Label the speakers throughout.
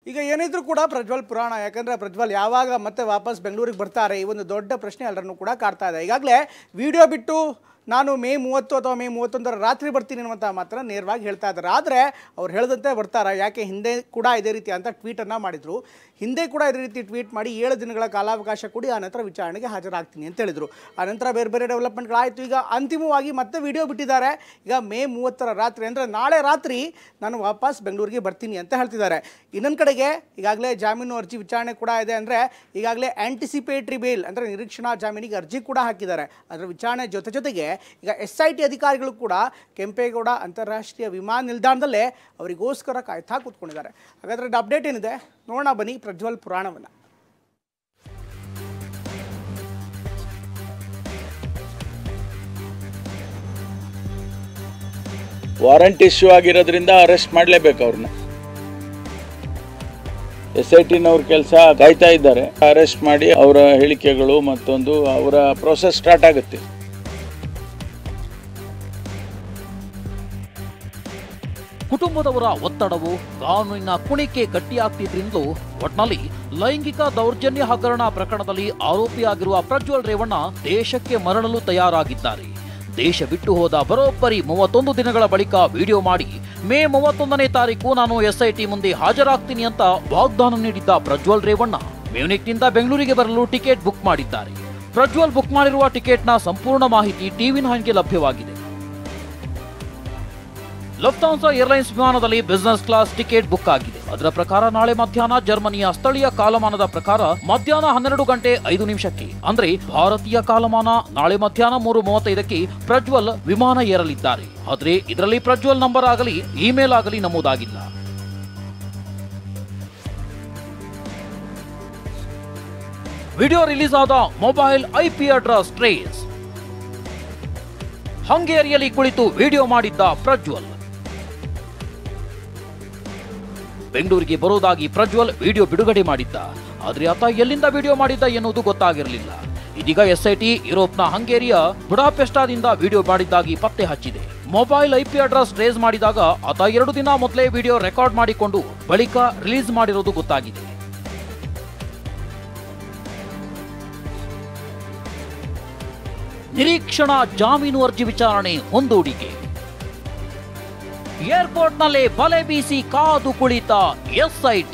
Speaker 1: ಈಗ ಏನಿದ್ರು ಕೂಡ ಪ್ರಜ್ವಲ್ ಪುರಾಣ, ಯಾಕಂದರೆ ಪ್ರಜ್ವಲ್ ಯಾವಾಗ ಮತ್ತೆ ವಾಪಸ್ ಬೆಂಗಳೂರಿಗೆ ಬರ್ತಾರೆ, ಈ ಒಂದು ದೊಡ್ಡ ಪ್ರಶ್ನೆ ಎಲ್ಲರನ್ನೂ ಕೂಡ ಕಾಡ್ತಾ ಇದೆ. ಈಗಾಗಲೇ ವಿಡಿಯೋ ಬಿಟ್ಟು ನಾನು ಮೇ 30 ಅಥವಾ ಮೇ 31 ರಾತ್ರಿ ಬರ್ತೀನಿ ಅನ್ನುವಂಥ ಮಾತ್ರ ನೇರವಾಗಿ ಹೇಳ್ತಾ ಇದ್ದಾರೆ. ಆದರೆ ಅವ್ರು ಹೇಳಿದಂತೆ ಬರ್ತಾರೆ. ಯಾಕೆ ಹಿಂದೆ ಕೂಡ ಇದೇ ರೀತಿ ಅಂತ ಟ್ವೀಟನ್ನು ಮಾಡಿದರು. ಹಿಂದೆ ಕೂಡ ಇದೇ ರೀತಿ ಟ್ವೀಟ್ ಮಾಡಿ 7 ದಿನಗಳ ಕಾಲಾವಕಾಶ ಕೊಡಿ, ಆನಂತರ ವಿಚಾರಣೆಗೆ ಹಾಜರಾಗ್ತೀನಿ ಅಂತ ಹೇಳಿದರು. ಆನಂತರ ಬೇರೆ ಬೇರೆ ಡೆವಲಪ್ಮೆಂಟ್ಗಳಾಯಿತು. ಈಗ ಅಂತಿಮವಾಗಿ ಮತ್ತೆ ವಿಡಿಯೋ ಬಿಟ್ಟಿದ್ದಾರೆ. ಈಗ ಮೇ 30 ರಾತ್ರಿ ಅಂದರೆ ನಾಳೆ ರಾತ್ರಿ ನಾನು ವಾಪಸ್ ಬೆಂಗಳೂರಿಗೆ ಬರ್ತೀನಿ ಅಂತ ಹೇಳ್ತಿದ್ದಾರೆ. ಇನ್ನೊಂದು ಕಡೆಗೆ ಈಗಾಗಲೇ ಜಾಮೀನು ಅರ್ಜಿ ವಿಚಾರಣೆ ಕೂಡ ಇದೆ. ಅಂದರೆ ಈಗಾಗಲೇ ಆ್ಯಂಟಿಸಿಪೇಟ್ರಿ ಬೇಲ್ ಅಂದರೆ ನಿರೀಕ್ಷಣಾ ಜಾಮೀನಿಗೆ ಅರ್ಜಿ ಕೂಡ ಹಾಕಿದ್ದಾರೆ. ಅದರ ವಿಚಾರಣೆ ಜೊತೆಗೆ ಈಗ SIT ಅಧಿಕಾರಿಗಳು ಕೂಡ ಕೆಂಪೇಗೌಡ ಅಂತಾರಾಷ್ಟ್ರೀಯ ವಿಮಾನ ನಿಲ್ದಾಣದಲ್ಲೇ ಅವರಿಗೋಸ್ಕರ ಕಾಯ್ತಾ ಕೂತ್ಕೊಂಡಿದ್ದಾರೆ. ಹಾಗಾದರೆ ಅಪ್ಡೇಟ್ ಏನಿದೆ ನೋಡೋಣ ಬನ್ನಿ ಪ್ರಜ್ವಲ್ ಪುರಾಣವನ್ನು.
Speaker 2: ವಾರಂಟ್ ಇಶ್ಯೂ ಆಗಿರೋದ್ರಿಂದ ಅರೆಸ್ಟ್ ಮಾಡಲೇಬೇಕು ಅವ್ರನ್ನ. SITನವ್ರ ಕೆಲಸ ಕಾಯ್ತಾ ಇದ್ದಾರೆ. ಅರೆಸ್ಟ್ ಮಾಡಿ ಅವರ ಹೇಳಿಕೆಗಳು ಮತ್ತೊಂದು ಅವರ ಪ್ರೋಸೆಸ್ ಸ್ಟಾರ್ಟ್ ಆಗುತ್ತೆ.
Speaker 3: ಕುಟುಂಬದವರ ಒತ್ತಡವು ಕಾನೂನಿನ ಕುಣಿಕೆ ಗಟ್ಟಿಯಾಗ್ತಿದ್ರಿಂದಲೂ ಒಟ್ನಲ್ಲಿ ಲೈಂಗಿಕ ದೌರ್ಜನ್ಯ ಹಗರಣ ಪ್ರಕರಣದಲ್ಲಿ ಆರೋಪಿಯಾಗಿರುವ ಪ್ರಜ್ವಲ್ ರೇವಣ್ಣ ದೇಶಕ್ಕೆ ಮರಳಲು ತಯಾರಾಗಿದ್ದಾರೆ. ದೇಶ ಬಿಟ್ಟು ಹೋದ ಬರೋಬ್ಬರಿ 31 ದಿನಗಳ ಬಳಿಕ ವಿಡಿಯೋ ಮಾಡಿ ಮೇ 31ನೇ ತಾರೀಕು ನಾನು SIT ಮುಂದೆ ಹಾಜರಾಗ್ತೀನಿ ಅಂತ ವಾಗ್ದಾನ ನೀಡಿದ್ದ ಪ್ರಜ್ವಲ್ ರೇವಣ್ಣ ಮ್ಯೂನಿಕ್ನಿಂದ ಬೆಂಗಳೂರಿಗೆ ಬರಲು ಟಿಕೆಟ್ ಬುಕ್ ಮಾಡಿದ್ದಾರೆ. ಪ್ರಜ್ವಲ್ ಬುಕ್ ಮಾಡಿರುವ ಟಿಕೆಟ್ನ ಸಂಪೂರ್ಣ ಮಾಹಿತಿ TV9ಗೆ ಲಭ್ಯವಾಗಿದೆ. ಲಫ್ತಾನ್ಸಾ ಏರ್ಲೈನ್ಸ್ ವಿಮಾನದಲ್ಲಿ ಬಿಸಿನೆಸ್ ಕ್ಲಾಸ್ ಟಿಕೆಟ್ ಬುಕ್ ಆಗಿದೆ. ಅದರ ಪ್ರಕಾರ ನಾಳೆ ಮಧ್ಯಾಹ್ನ ಜರ್ಮನಿಯ ಸ್ಥಳೀಯ ಕಾಲಮಾನದ ಪ್ರಕಾರ ಮಧ್ಯಾಹ್ನ 12:05 ಅಂದ್ರೆ ಭಾರತೀಯ ಕಾಲಮಾನ ನಾಳೆ ಮಧ್ಯಾಹ್ನ 3:35ಕ್ಕೆ ಪ್ರಜ್ವಲ್ ವಿಮಾನ ಏರಲಿದ್ದಾರೆ. ಆದ್ರೆ ಇದರಲ್ಲಿ ಪ್ರಜ್ವಲ್ ನಂಬರ್ ಆಗಲಿ ಇಮೇಲ್ ಆಗಲಿ ನಮೂದಾಗಿಲ್ಲ. ವಿಡಿಯೋ ರಿಲೀಸ್ ಆದ ಮೊಬೈಲ್ IP ಅಡ್ರೆಸ್ ಟ್ರೇಸ್. ಹಂಗೇರಿಯಲ್ಲಿ ಕುಳಿತು ವಿಡಿಯೋ ಮಾಡಿದ್ದ ಪ್ರಜ್ವಲ್ ಬೆಂಗಳೂರಿಗೆ ಬರೋದಾಗಿ ಪ್ರಜ್ವಲ್ ವಿಡಿಯೋ ಬಿಡುಗಡೆ ಮಾಡಿದ್ದ. ಆದ್ರೆ ಆತ ಎಲ್ಲಿಂದ ವಿಡಿಯೋ ಮಾಡಿದ್ದ ಎನ್ನುವುದು ಗೊತ್ತಾಗಿರಲಿಲ್ಲ. ಇದೀಗ SIT ಯುರೋಪ್ನ ಹಂಗೇರಿಯ ಬುಡಾಪೆಸ್ಟಾದಿಂದ ವಿಡಿಯೋ ಮಾಡಿದ್ದಾಗಿ ಪತ್ತೆ ಹಚ್ಚಿದೆ. ಮೊಬೈಲ್ IP ಅಡ್ರೆಸ್ ಟ್ರೇಸ್ ಮಾಡಿದಾಗ ಆತ 2 ದಿನ ಮೊದಲೇ ವಿಡಿಯೋ ರೆಕಾರ್ಡ್ ಮಾಡಿಕೊಂಡು ಬಳಿಕ ರಿಲೀಸ್ ಮಾಡಿರೋದು ಗೊತ್ತಾಗಿದೆ. ನಿರೀಕ್ಷಣಾ ಜಾಮೀನು ಅರ್ಜಿ ವಿಚಾರಣೆ ಮುಂದೂಡಿಕೆ. ಏರ್ಪೋರ್ಟ್ನಲ್ಲೇ ಬಲೆ ಬೀಸಿ ಕಾದು ಕುಳಿತ SIT.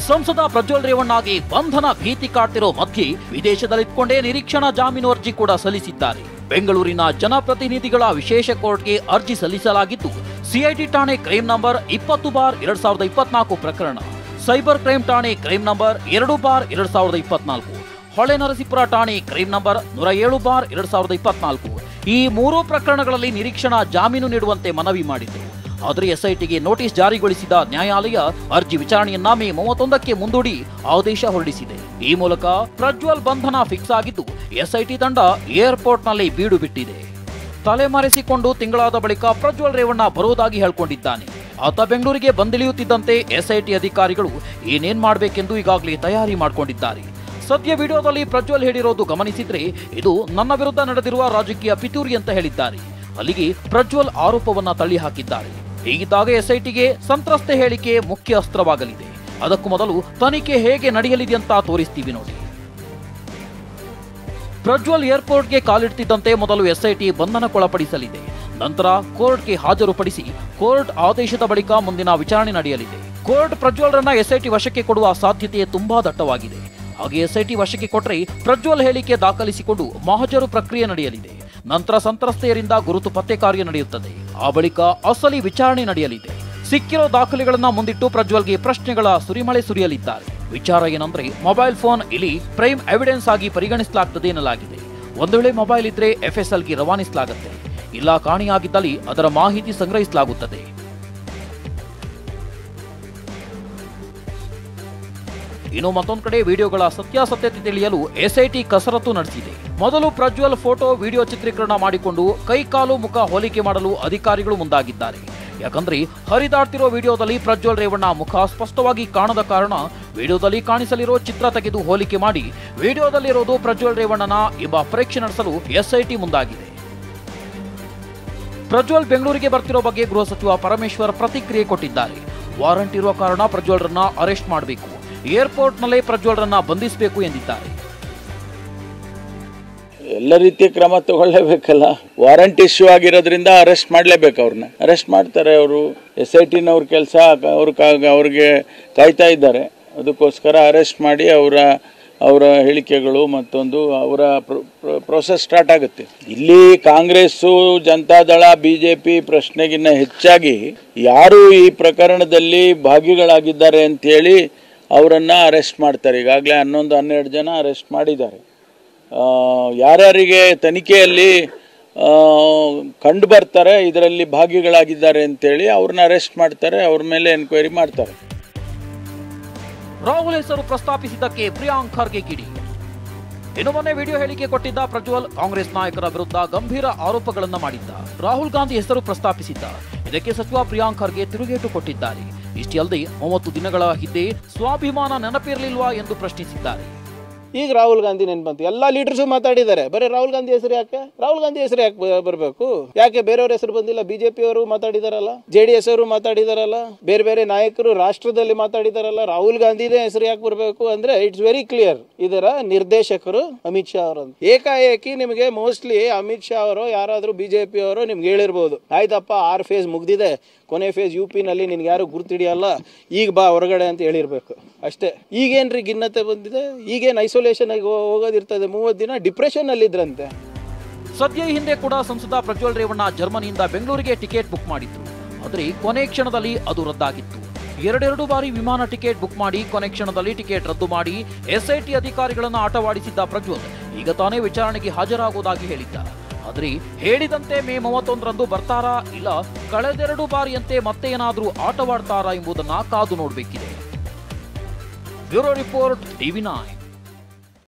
Speaker 3: ಸಂಸದ ಪ್ರಜ್ವಲ್ ರೇವಣ್ಣಗೆ ಬಂಧನ ಭೀತಿ ಕಾಡ್ತಿರೋ ಮಧ್ಯೆ ವಿದೇಶದಲ್ಲಿದ್ದುಕೊಂಡೇ ನಿರೀಕ್ಷಣಾ ಜಾಮೀನು ಅರ್ಜಿ ಕೂಡ ಸಲ್ಲಿಸಿದ್ದಾರೆ. ಬೆಂಗಳೂರಿನ ಜನಪ್ರತಿನಿಧಿಗಳ ವಿಶೇಷ ಕೋರ್ಟ್ಗೆ ಅರ್ಜಿ ಸಲ್ಲಿಸಲಾಗಿದ್ದು CID ಠಾಣೆ ಕ್ರೈಮ್ ನಂಬರ್ 20/2024 ಪ್ರಕರಣ, ಸೈಬರ್ ಕ್ರೈಮ್ ಠಾಣೆ ಕ್ರೈಮ್ ನಂಬರ್ 2/2024, ಹೊಳೆನರಸೀಪುರ ಠಾಣೆ ಕ್ರೈಮ್ ನಂಬರ್ 107/2024 ಈ 3 ಪ್ರಕರಣಗಳಲ್ಲಿ ನಿರೀಕ್ಷಣಾ ಜಾಮೀನು ನೀಡುವಂತೆ ಮನವಿ ಮಾಡಿದ್ರು. ಆದರೆ SITಗೆ ನೋಟಿಸ್ ಜಾರಿಗೊಳಿಸಿದ ನ್ಯಾಯಾಲಯ ಅರ್ಜಿ ವಿಚಾರಣೆಯನ್ನ ಮೇ 31ಕ್ಕೆ ಮುಂದೂಡಿ ಆದೇಶ ಹೊರಡಿಸಿದೆ. ಈ ಮೂಲಕ ಪ್ರಜ್ವಲ್ ಬಂಧನ ಫಿಕ್ಸ್ ಆಗಿದ್ದು SIT ತಂಡ ಏರ್ಪೋರ್ಟ್ನಲ್ಲಿ ಬೀಡು ಬಿಟ್ಟಿದೆ. ತಲೆಮರೆಸಿಕೊಂಡು ತಿಂಗಳಾದ ಬಳಿಕ ಪ್ರಜ್ವಲ್ ರೇವಣ್ಣ ಬರೋದಾಗಿ ಹೇಳಿಕೊಂಡಿದ್ದಾನೆ. ಆತ ಬೆಂಗಳೂರಿಗೆ ಬಂದಿಳಿಯುತ್ತಿದ್ದಂತೆ SIT ಅಧಿಕಾರಿಗಳು ಏನೇನ್ ಮಾಡಬೇಕೆಂದು ಈಗಾಗಲೇ ತಯಾರಿ ಮಾಡಿಕೊಂಡಿದ್ದಾರೆ. ಸದ್ಯ ವಿಡಿಯೋದಲ್ಲಿ ಪ್ರಜ್ವಲ್ ಹೇಳಿರೋದು ಗಮನಿಸಿದ್ರೆ ಇದು ನನ್ನ ವಿರುದ್ಧ ನಡೆದಿರುವ ರಾಜಕೀಯ ಪಿತೂರಿ ಅಂತ ಹೇಳಿದ್ದಾರೆ. ಅಲ್ಲಿಗೆ ಪ್ರಜ್ವಲ್ ಆರೋಪವನ್ನ ತಳ್ಳಿ ಹಾಕಿದ್ದಾರೆ. ಹೀಗಿದ್ದಾಗ SITಗೆ ಸಂತ್ರಸ್ತೆ ಹೇಳಿಕೆ ಮುಖ್ಯ ಅಸ್ತ್ರವಾಗಲಿದೆ. ಅದಕ್ಕೂ ಮೊದಲು ತನಿಖೆ ಹೇಗೆ ನಡೆಯಲಿದೆ ಅಂತ ತೋರಿಸ್ತೀವಿ ನೋಡಿ. ಪ್ರಜ್ವಲ್ ಏರ್ಪೋರ್ಟ್ಗೆ ಕಾಲಿಡ್ತಿದ್ದಂತೆ ಮೊದಲು SIT ಬಂಧನಕ್ಕೊಳಪಡಿಸಲಿದೆ. ನಂತರ ಕೋರ್ಟ್ಗೆ ಹಾಜರುಪಡಿಸಿ ಕೋರ್ಟ್ ಆದೇಶದ ಬಳಿಕ ಮುಂದಿನ ವಿಚಾರಣೆ ನಡೆಯಲಿದೆ. ಕೋರ್ಟ್ ಪ್ರಜ್ವಲ್ರನ್ನ SIT ವಶಕ್ಕೆ ಕೊಡುವ ಸಾಧ್ಯತೆ ತುಂಬಾ ದಟ್ಟವಾಗಿದೆ. ಹಾಗೆ SIT ವಶಕ್ಕೆ ಕೊಟ್ಟರೆ ಪ್ರಜ್ವಲ್ ಹೇಳಿಕೆ ದಾಖಲಿಸಿಕೊಂಡು ಮಹಜರು ಪ್ರಕ್ರಿಯೆ ನಡೆಯಲಿದೆ. ನಂತರ ಸಂತ್ರಸ್ತೆಯರಿಂದ ಗುರುತು ಪತ್ತೆ ಕಾರ್ಯ ನಡೆಯುತ್ತದೆ. ಆ ಬಳಿಕ ಅಸಲಿ ವಿಚಾರಣೆ ನಡೆಯಲಿದೆ. ಸಿಕ್ಕಿರೋ ದಾಖಲೆಗಳನ್ನ ಮುಂದಿಟ್ಟು ಪ್ರಜ್ವಲ್ಗೆ ಪ್ರಶ್ನೆಗಳ ಸುರಿಮಳೆ ಸುರಿಯಲಿದ್ದಾರೆ. ವಿಚಾರ ಏನಂದ್ರೆ ಮೊಬೈಲ್ ಫೋನ್ ಇಲ್ಲಿ ಪ್ರೈಮ್ ಎವಿಡೆನ್ಸ್ ಆಗಿ ಪರಿಗಣಿಸಲಾಗುತ್ತದೆ ಎನ್ನಲಾಗಿದೆ. ಒಂದು ವೇಳೆ ಮೊಬೈಲ್ ಇದ್ರೆ FSLಗೆ ರವಾನಿಸಲಾಗುತ್ತೆ. ಇಲ್ಲ ಕಾಣೆಯಾಗಿದ್ದಲ್ಲಿ ಅದರ ಮಾಹಿತಿ ಸಂಗ್ರಹಿಸಲಾಗುತ್ತದೆ. ಇನ್ನು ಮತ್ತೊಂದು ಕಡೆ ವಿಡಿಯೋಗಳ ಸತ್ಯಾಸತ್ಯತೆ ತಿಳಿಯಲು SIT ಕಸರತ್ತು ನಡೆಸಿದೆ. ಮೊದಲು ಪ್ರಜ್ವಲ್ ಫೋಟೋ ವಿಡಿಯೋ ಚಿತ್ರೀಕರಣ ಮಾಡಿಕೊಂಡು ಕೈಕಾಲು ಮುಖ ಹೋಲಿಕೆ ಮಾಡಲು ಅಧಿಕಾರಿಗಳು ಮುಂದಾಗಿದ್ದಾರೆ. ಯಾಕಂದ್ರೆ ಹರಿದಾಡ್ತಿರೋ ವಿಡಿಯೋದಲ್ಲಿ ಪ್ರಜ್ವಲ್ ರೇವಣ್ಣ ಮುಖ ಸ್ಪಷ್ಟವಾಗಿ ಕಾಣದ ಕಾರಣ ವಿಡಿಯೋದಲ್ಲಿ ಕಾಣಿಸಲಿರೋ ಚಿತ್ರ ತೆಗೆದು ಹೋಲಿಕೆ ಮಾಡಿ ವಿಡಿಯೋದಲ್ಲಿರೋದು ಪ್ರಜ್ವಲ್ ರೇವಣ್ಣನ ಎಂಬ ಪರೀಕ್ಷೆ ನಡೆಸಲು SIT ಮುಂದಾಗಿದೆ. ಪ್ರಜ್ವಲ್ ಬೆಂಗಳೂರಿಗೆ ಬರ್ತಿರೋ ಬಗ್ಗೆ ಗೃಹ ಸಚಿವ ಪರಮೇಶ್ವರ್ ಪ್ರತಿಕ್ರಿಯೆ ಕೊಟ್ಟಿದ್ದಾರೆ. ವಾರಂಟ್ ಇರುವ ಕಾರಣ ಪ್ರಜ್ವಲ್ರನ್ನ ಅರೆಸ್ಟ್ ಮಾಡಬೇಕು, ಏರ್ಪೋರ್ಟ್ನಲ್ಲೇ ಪ್ರಜ್ವಲ್ರನ್ನ ಬಂಧಿಸಬೇಕು ಎಂದಿದ್ದಾರೆ.
Speaker 2: ಎಲ್ಲ ರೀತಿಯ ಕ್ರಮ ತಗೊಳ್ಳೇಬೇಕಲ್ಲ. ವಾರಂಟ್ ಇಶ್ಯೂ ಆಗಿರೋದ್ರಿಂದ ಅರೆಸ್ಟ್ ಮಾಡಲೇಬೇಕು. ಅವ್ರನ್ನ ಅರೆಸ್ಟ್ ಮಾಡ್ತಾರೆ. ಅವರು SIT ನವ್ರ ಕೆಲಸ ಅವ್ರಿಗೆ ಕಾಯ್ತಾ ಇದ್ದಾರೆ. ಅದಕ್ಕೋಸ್ಕರ ಅರೆಸ್ಟ್ ಮಾಡಿ ಅವರ ಹೇಳಿಕೆಗಳು ಮತ್ತೊಂದು ಅವರ ಪ್ರೊಸೆಸ್ ಸ್ಟಾರ್ಟ್ ಆಗುತ್ತೆ. ಇಲ್ಲಿ ಕಾಂಗ್ರೆಸ್ಸು, ಜನತಾದಳ, BJP ಪ್ರಶ್ನೆಗಿನ್ನ ಹೆಚ್ಚಾಗಿ ಯಾರು ಈ ಪ್ರಕರಣದಲ್ಲಿ ಭಾಗಿಗಳಾಗಿದ್ದಾರೆ ಅಂತೇಳಿ ಅವರನ್ನು ಅರೆಸ್ಟ್ ಮಾಡ್ತಾರೆ. ಈಗಾಗಲೇ 11-12 ಜನ ಅರೆಸ್ಟ್ ಮಾಡಿದ್ದಾರೆ. ಯಾರ್ಯಾರಿಗೆ ತನಿಖೆಯಲ್ಲಿ ಕಂಡು ಬರ್ತಾರೆ ಇದರಲ್ಲಿ ಭಾಗಿಗಳಾಗಿದ್ದಾರೆ ಅಂತೇಳಿ ಅವ್ರನ್ನ ಅರೆಸ್ಟ್ ಮಾಡ್ತಾರೆ, ಅವ್ರ ಮೇಲೆ ಎನ್ಕ್ವೈರಿ ಮಾಡ್ತಾರೆ.
Speaker 3: ರಾಹುಲ್ ಹೆಸರು ಪ್ರಸ್ತಾಪಿಸಿದ್ದಕ್ಕೆ ಪ್ರಿಯಾಂಕ್ ಖರ್ಗೆ ಕಿಡಿ. ಇನ್ನು ಮೊನ್ನೆ ವಿಡಿಯೋ ಹೇಳಿಕೆ ಕೊಟ್ಟಿದ್ದ ಪ್ರಜ್ವಲ್ ಕಾಂಗ್ರೆಸ್ ನಾಯಕರ ವಿರುದ್ಧ ಗಂಭೀರ ಆರೋಪಗಳನ್ನು ಮಾಡಿದ್ದ. ರಾಹುಲ್ ಗಾಂಧಿ ಹೆಸರು ಪ್ರಸ್ತಾಪಿಸಿದ್ದ. ಇದಕ್ಕೆ ಸಚಿವ ಪ್ರಿಯಾಂಕ್ ಖರ್ಗೆ ತಿರುಗೇಟು ಕೊಟ್ಟಿದ್ದಾರೆ. ಇಷ್ಟೇ ಅಲ್ಲದೆ 30 ದಿನಗಳ ಹಿಂದೆ ಸ್ವಾಭಿಮಾನ ನೆನಪಿರಲಿಲ್ವಾ ಎಂದು ಪ್ರಶ್ನಿಸಿದ್ದಾರೆ.
Speaker 4: ಈಗ ರಾಹುಲ್ ಗಾಂಧಿ ನೆನ್ಪಂತು. ಎಲ್ಲ ಲೀಡರ್ಸು ಮಾತಾಡಿದ್ದಾರೆ, ಬರೀ ರಾಹುಲ್ ಗಾಂಧಿ ಹೆಸರು ಯಾಕೆ? ರಾಹುಲ್ ಗಾಂಧಿ ಹೆಸರು ಯಾಕೆ ಬರಬೇಕು? ಯಾಕೆ ಬೇರೆಯವ್ರ ಹೆಸರು ಬಂದಿಲ್ಲ? BJP ಅವರು ಮಾತಾಡಿದಾರಲ್ಲ, JDS ಅವರು ಮಾತಾಡಿದಾರಲ್ಲ, ಬೇರೆ ಬೇರೆ ನಾಯಕರು ರಾಷ್ಟ್ರದಲ್ಲಿ ಮಾತಾಡಿದಾರಲ್ಲ, ರಾಹುಲ್ ಗಾಂಧಿದೇ ಹೆಸರು ಯಾಕೆ ಬರಬೇಕು ಅಂದ್ರೆ ಇಟ್ಸ್ ವೆರಿ ಕ್ಲಿಯರ್. ಇದರ ನಿರ್ದೇಶಕರು ಅಮಿತ್ ಶಾ ಅವರು. ಏಕಾಏಕಿ ನಿಮಗೆ ಮೋಸ್ಟ್ಲಿ ಅಮಿತ್ ಶಾ ಅವರು ಯಾರಾದ್ರೂ BJP ಅವರು ನಿಮ್ಗೆ ಹೇಳಿರ್ಬೋದು, ಆಯ್ತಪ್ಪ 6 ಫೇಸ್ ಮುಗ್ದಿದೆ, ಕೊನೆ ಫೇಸ್ UP ನಲ್ಲಿ ನಿನ್ಗೆ ಯಾರು ಗುರ್ತಿಡಿಯಲ್ಲ, ಈಗ ಬಾ ಹೊರಗಡೆ ಅಂತ ಹೇಳಿರ್ಬೇಕು ಅಷ್ಟೇ. ಈಗೇನ್ರಿ ಖಿನ್ನತೆ ಬಂದಿದೆ? ಈಗೇನು ಐಸೋಲೇಷನ್ ಆಗಿ ಹೋಗೋದಿರ್ತದೆ? 30 ದಿನ ಡಿಪ್ರೆಷನ್ ಅಲ್ಲಿ ಇದ್ರಂತೆ.
Speaker 3: ಸದ್ಯ ಹಿಂದೆ ಕೂಡ ಸಂಸದ ಪ್ರಜ್ವಲ್ ರೇವಣ್ಣ ಜರ್ಮನಿಯಿಂದ ಬೆಂಗಳೂರಿಗೆ ಟಿಕೆಟ್ ಬುಕ್ ಮಾಡಿದ್ರು. ಆದರೆ ಕೊನೆ ಕ್ಷಣದಲ್ಲಿ ಅದು ರದ್ದಾಗಿತ್ತು. 2 ಬಾರಿ ವಿಮಾನ ಟಿಕೆಟ್ ಬುಕ್ ಮಾಡಿ ಕೊನೆ ಕ್ಷಣದಲ್ಲಿ ಟಿಕೆಟ್ ರದ್ದು ಮಾಡಿ SIT ಅಧಿಕಾರಿಗಳನ್ನು ಆಟವಾಡಿಸಿದ್ದ ಪ್ರಜ್ವಲ್ ಈಗ ತಾನೇ ವಿಚಾರಣೆಗೆ ಹಾಜರಾಗುವುದಾಗಿ ಹೇಳಿದ್ದ. ಆದ್ರೆ ಹೇಳಿದಂತೆ ಮೇ 31ರಂದು ಬರ್ತಾರಾ ಇಲ್ಲ ಕಳೆದೆರಡು ಬಾರಿಯಂತೆ ಮತ್ತೆ ಏನಾದ್ರೂ ಆಟವಾಡ್ತಾರಾ ಎಂಬುದನ್ನ ಕಾದು ನೋಡಬೇಕಿದೆ. Bureau report TV9.